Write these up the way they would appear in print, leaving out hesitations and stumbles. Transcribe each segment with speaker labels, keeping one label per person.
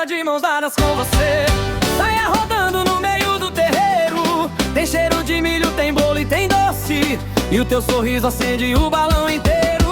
Speaker 1: de mãos dadas com você. Saia rodando no meio do terreiro. Tem cheiro de milho, tem bolo e tem doce, e o teu sorriso acende o balão inteiro.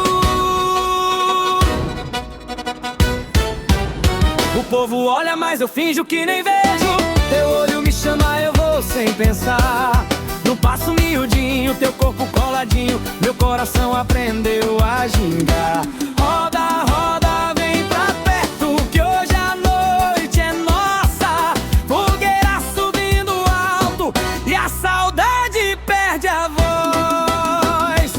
Speaker 1: O povo olha, mas eu finjo que nem vejo. Teu olho me chama, eu vou sem pensar. No passo miudinho, teu corpo coladinho, meu coração aprendeu a gingar. Roda, roda, vem pra perto, que hoje a noite é nossa. Fogueira subindo alto e a saudade perde a voz.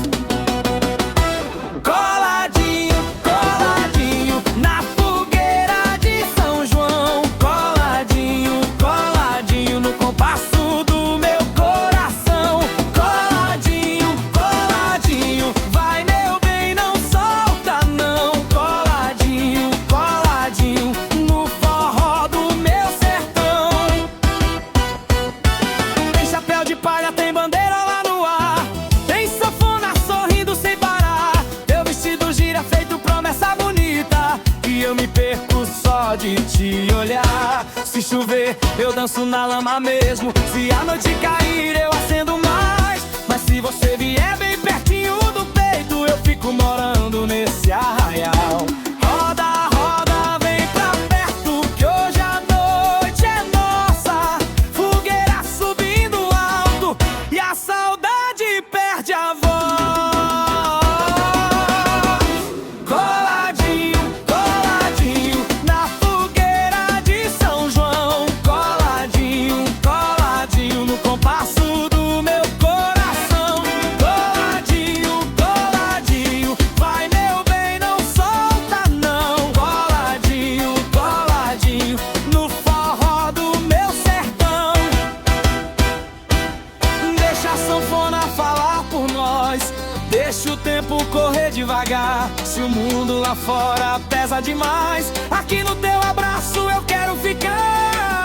Speaker 1: Coladinho, coladinho, na fogueira de São João. Coladinho, coladinho, no compasso do meu coração. Coladinho, coladinho, vai meu bem, não solta não. Coladinho, coladinho, no forró do meu sertão. Tem chapéu de palha, tem bandeira lá no ar, tem sanfona sorrindo sem parar. Teu vestido gira feito promessa bonita, e eu me perco só de te olhar. Se chover, eu danço na lama mesmo. Se a noite cair, eu acendo mais. Mas se você vier bem pertinho do peito, eu fico morando nesse arraial. Roda, roda, vem pra perto, que hoje a noite é nossa. Fogueira subindo alto e a saudade perde a voz. Coladinho, coladinho, na fogueira de São João. Coladinho, coladinho, no compasso do meu coração. Coladinho, coladinho, vai meu bem, não solta não. Coladinho, coladinho, no forró do meu sertão. Deixa a sanfona falar por nós, deixa o tempo correr devagar. Se o mundo lá fora pesa demais, aqui no teu abraço eu quero ficar.